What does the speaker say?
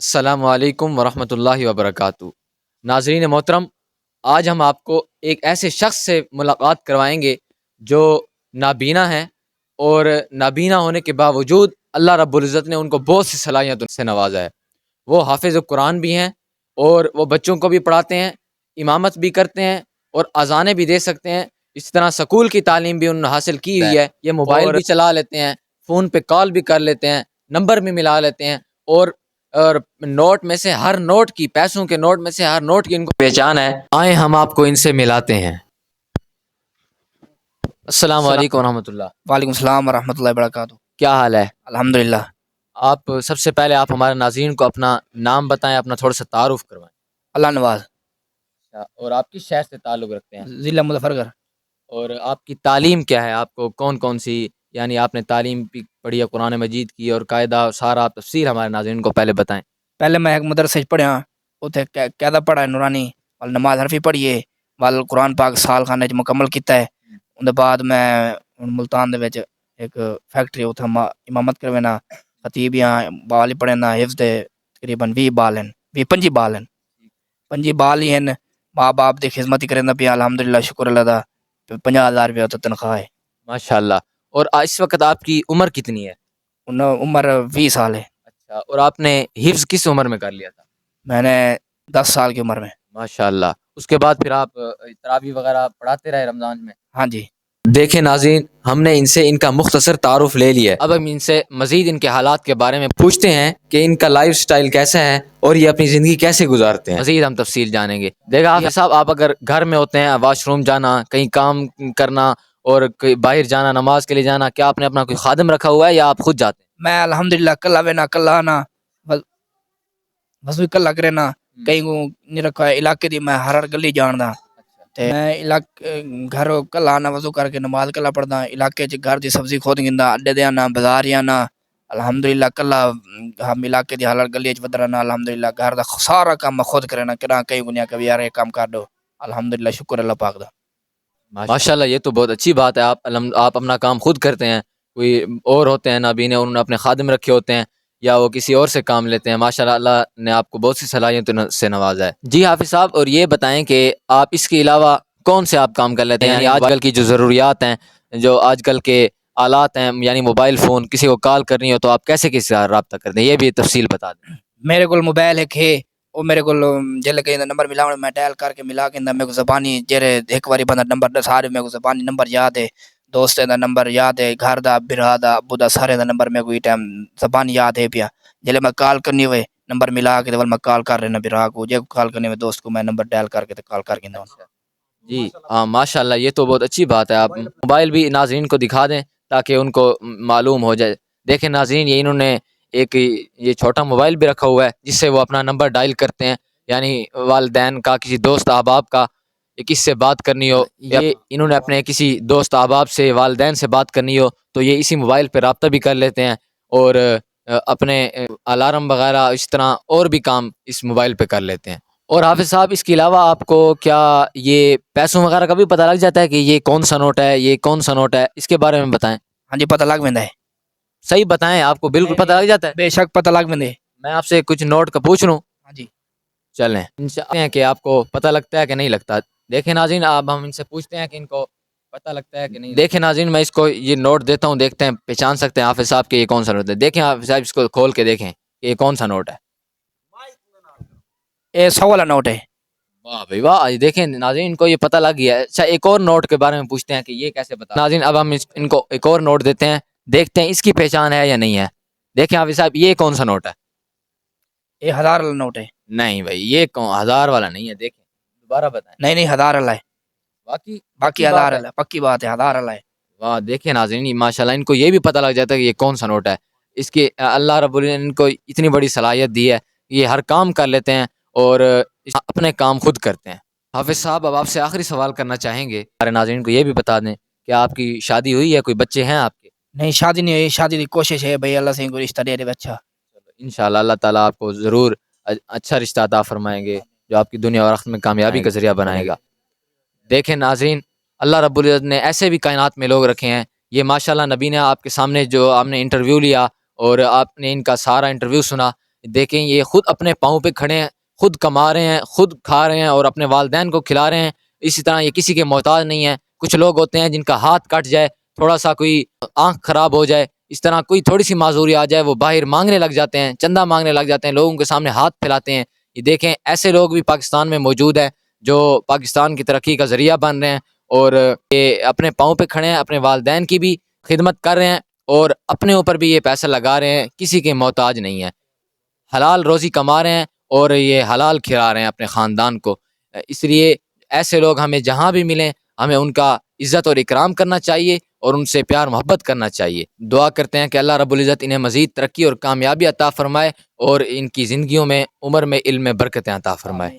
السلام علیکم ورحمۃ اللہ وبرکاتہ۔ ناظرین محترم، آج ہم آپ کو ایک ایسے شخص سے ملاقات کروائیں گے جو نابینا ہیں، اور نابینا ہونے کے باوجود اللہ رب العزت نے ان کو بہت سی صلاحیتوں سے نوازا ہے۔ وہ حافظ قرآن بھی ہیں، اور وہ بچوں کو بھی پڑھاتے ہیں، امامت بھی کرتے ہیں، اور اذانیں بھی دے سکتے ہیں۔ اس طرح سکول کی تعلیم بھی انہوں نے حاصل کی ہوئی ہے۔ یہ موبائل بھی چلا لیتے ہیں، فون پہ کال بھی کر لیتے ہیں، نمبر بھی ملا لیتے ہیں، اور نوٹ میں سے ہر نوٹ کی، پیسوں کے نوٹ میں سے ہر نوٹ کی ان کو پہچان ہے۔ آئیں ہم آپ کو ان سے ملاتے ہیں۔ السلام علیکم ورحمۃ اللہ۔ وعلیکم السلام ورحمۃ اللہ وبرکاتہ۔ کیا حال ہے؟ الحمدللہ۔ آپ سب سے پہلے آپ ہمارے ناظرین کو اپنا نام بتائیں، اپنا تھوڑا سا تعارف کروائیں۔ اللہ نواز، اور آپ کس شہر سے تعلق رکھتے ہیں؟ ضلع مظفر گڑھ۔ اور آپ کی تعلیم کیا ہے؟ آپ کو کون کون سی، یعنی آپ نے تعلیم بھی پڑھی ہے قرآن مجید کی، اور قاعدہ سارا تفصیل ہمارے ناظرین کو پہلے بتائیں۔ پہلے میں ایک مدرسے پڑھیا، اتنے قاعدہ پڑھا ہے نورانی، وال نماز حرفی پڑھی ہے، وال قرآن پاک سال خانے مکمل کیتا ہے۔ ان بعد میں ملتان دے وچ ایک فیکٹری اتھا امامت کروینا، خطیب یہاں بال ہی پڑھے نا، حفظ دے تقریباً 20 بال ہیں، 25 بال ہیں، 25 بال ہی ہیں۔ ماں باپ دی خدمت ہی کرنا پیا، الحمدللہ، شکر اللہ دا۔ 50,000 روپیہ تو تنخواہ ہے۔ ماشاء اللہ۔ اور اس وقت آپ کی عمر کتنی ہے؟ عمر 20 سال ہے۔ اچھا، اور آپ نے حفظ کس عمر میں کر لیا تھا؟ میں نے 10 سال کی عمر میں۔ ماشاء اللہ۔ اس کے بعد پھر آپ تراویح وغیرہ پڑھاتے رہے رمضان میں؟ ہاں جی۔ دیکھیں ناظرین، ہم نے ان سے ان کا مختصر تعارف لے لیا ہے۔ اب ہم ان سے مزید ان کے حالات کے بارے میں پوچھتے ہیں کہ ان کا لائف سٹائل کیسا ہے، اور یہ اپنی زندگی کیسے گزارتے ہیں۔ مزید ہم تفصیل جانیں گے۔ دیکھا حافظ صاحب، آپ اگر گھر میں ہوتے ہیں، واش روم جانا، کہیں کام کرنا، اور باہر جانا، نماز کے لیے جانا، کیا آپ نے اپنا کوئی خادم رکھا ہوا ہے یا آپ خود جاتے ہیں؟ میں الحمدللہ کلا وینا کلا آنا، وضو کلا کرنا، کہیں کو نہیں رکھا ہے۔ علاقے دی میں ہر گلی جاندا، تے میں گھر کلا آنا، وضو کر کے نماز کلا پڑھدا، علاقے چ گھر دی سبزی خود گندا، اڈے دے آنا، بازار آنا، الحمدللہ کلا ہم علاقے دی ہر گلی چ ودرنا، الحمدللہ گھر دا سارا کام میں خود کرنا، کہیں گنیا کبھی یار یہ کام کر دو، الحمدللہ، شکر اللہ پاک دا۔ ماشاءاللہ، یہ تو بہت اچھی بات ہے۔ آپ اپنا کام خود کرتے ہیں۔ کوئی اور ہوتے ہیں نابینے، انہوں نے اپنے خادم رکھے ہوتے ہیں، یا وہ کسی اور سے کام لیتے ہیں۔ ماشاءاللہ، اللہ نے آپ کو بہت سی صلاحیتوں سے نوازا ہے۔ جی حافظ صاحب، اور یہ بتائیں کہ آپ اس کے علاوہ کون سے آپ کام کر لیتے ہیں؟ یعنی آج کل کی جو ضروریات ہیں، جو آج کل کے آلات ہیں، یعنی موبائل فون، کسی کو کال کرنی ہو تو آپ کیسے کس سے رابطہ کرتے ہیں؟ یہ بھی تفصیل بتا دیں۔ میرے کو موبائل ایک ہے، وہ میرے کو جل کے نمبر ملا، میں ڈائل کر کے ملا کے میرے کو زبانی جڑے ایک باری بندہ نمبر سارے میرے کو زبانی نمبر یاد ہے، دوست دا نمبر یاد ہے، گھر دا، برا دا، ابو دا، سارے دا نمبر میرے کو ٹائم زبانی یاد ہے پیا۔ جلے میں کال کرنی ہوئے نمبر ملا کے میں کال کر رہنا، برا کو جے کال کرنے ہوئے دوست کو میں نمبر ڈائل کر کے کال کر کے دوں۔ جی ہاں، ماشاءاللہ، یہ تو بہت اچھی بات ہے۔ آپ موبائل بھی ناظرین کو دکھا دیں تاکہ ان کو معلوم ہو جائے۔ دیکھیں ناظرین، یہ انہوں نے ایک یہ چھوٹا موبائل بھی رکھا ہوا ہے جس سے وہ اپنا نمبر ڈائل کرتے ہیں، یعنی والدین کا، کسی دوست احباب کا کس سے بات کرنی ہو، یہ انہوں نے اپنے کسی دوست احباب سے، والدین سے بات کرنی ہو تو یہ اسی موبائل پہ رابطہ بھی کر لیتے ہیں، اور اپنے الارم وغیرہ اس طرح اور بھی کام اس موبائل پہ کر لیتے ہیں۔ اور حافظ صاحب، اس کے علاوہ آپ کو کیا یہ پیسوں وغیرہ کا بھی پتہ لگ جاتا ہے کہ یہ کون سا نوٹ ہے، یہ کون سا نوٹ ہے؟ اس کے بارے میں بتائیں۔ ہاں جی، پتہ لگ ویندا ہے۔ صحیح بتائیں، آپ کو بالکل پتہ لگ جاتا ہے؟ بے شک پتہ لگ ویندے۔ میں آپ سے کچھ نوٹ کا پوچھ لوں؟ ہاں جی، چلیں، انشاءاللہ ہیں کہ آپ کو پتہ لگتا ہے کہ نہیں لگتا۔ دیکھیں ناظرین، اب ہم ان سے پوچھتے ہیں کہ ان کو پتہ لگتا ہے کہ نہیں۔ دیکھیں ناظرین، میں اس کو یہ نوٹ دیتا ہوں، دیکھتے ہیں پہچان سکتے ہیں حافظ صاحب کہ یہ کون سا نوٹ ہے۔ دیکھیں حافظ صاحب، اس کو کھول کے دیکھیں کہ یہ کون سا نوٹ ہے۔ یہ 100 والا نوٹ ہے۔ واہ بھائی واہ، دیکھیں ناظرین، ان کو یہ پتہ لگ گیا ہے۔ اچھا، ایک اور نوٹ کے بارے میں پوچھتے ہیں کہ یہ کیسے پتہ۔ ناظرین، اب ہم ان کو ایک اور نوٹ دیتے ہیں، دیکھتے ہیں اس کی پہچان ہے یا نہیں ہے۔ دیکھیں حافظ صاحب، یہ کون سا نوٹ ہے؟ یہ 1000 والا نوٹ ہے۔ نہیں بھائی، یہ 1000 والا نہیں ہے۔ دیکھیں، دوبارہ بتائیں۔ نہیں 1000 والا ہے۔ باقی 1000 والا ہے، پکی بات ہے، 1000 والا ہے۔ واہ، دیکھیں ناظرین، ماشاءاللہ، ان کو یہ بھی پتہ لگ جاتا ہے کہ یہ کون سا نوٹ ہے۔ اس کے اللہ رب العزت نے ان کو اتنی بڑی صلاحیت دی ہے، یہ ہر کام کر لیتے ہیں اور اپنے کام خود کرتے ہیں۔ حافظ صاحب، اب آپ سے آخری سوال کرنا چاہیں گے، ہمارے ناظرین کو یہ بھی بتا دیں کہ آپ کی شادی ہوئی ہے، کوئی بچے ہیں آپ کے؟ نہیں، شادی نہیں ہوئی، شادی کی کوشش ہے بھائی، اللہ سے کوئی رشتہ دے دے اچھا۔ انشاءاللہ اللہ تعالیٰ آپ کو ضرور اچھا رشتہ عطا فرمائیں گے جو آپ کی دنیا اور آخرت میں کامیابی کا ذریعہ بنائے گا۔ دیکھیں ناظرین، اللہ رب العزت نے ایسے بھی کائنات میں لوگ رکھے ہیں۔ یہ ماشاءاللہ نبی نے آپ کے سامنے جو آپ نے انٹرویو لیا اور آپ نے ان کا سارا انٹرویو سنا، دیکھیں یہ خود اپنے پاؤں پہ کھڑے ہیں، خود کما رہے ہیں، خود کھا رہے ہیں اور اپنے والدین کو کھلا رہے ہیں. اسی طرح یہ کسی کے محتاج نہیں ہیں. کچھ لوگ ہوتے ہیں جن کا ہاتھ کٹ جائے، تھوڑا سا کوئی آنکھ خراب ہو جائے، اس طرح کوئی تھوڑی سی معذوری آ جائے، وہ باہر مانگنے لگ جاتے ہیں، چندہ مانگنے لگ جاتے ہیں، لوگوں کے سامنے ہاتھ پھیلاتے ہیں. یہ دیکھیں ایسے لوگ بھی پاکستان میں موجود ہیں جو پاکستان کی ترقی کا ذریعہ بن رہے ہیں اور یہ اپنے پاؤں پہ کھڑے ہیں، اپنے والدین کی بھی خدمت کر رہے ہیں اور اپنے اوپر بھی یہ پیسہ لگا رہے ہیں، کسی کے محتاج نہیں ہیں، حلال روزی کما رہے ہیں اور یہ حلال کھلا رہے ہیں اپنے خاندان کو. اس لیے ایسے لوگ ہمیں جہاں بھی ملیں ہمیں ان کا عزت اور اکرام کرنا چاہیے اور ان سے پیار محبت کرنا چاہیے. دعا کرتے ہیں کہ اللہ رب العزت انہیں مزید ترقی اور کامیابی عطا فرمائے اور ان کی زندگیوں میں عمر میں علم میں برکتیں عطا فرمائے.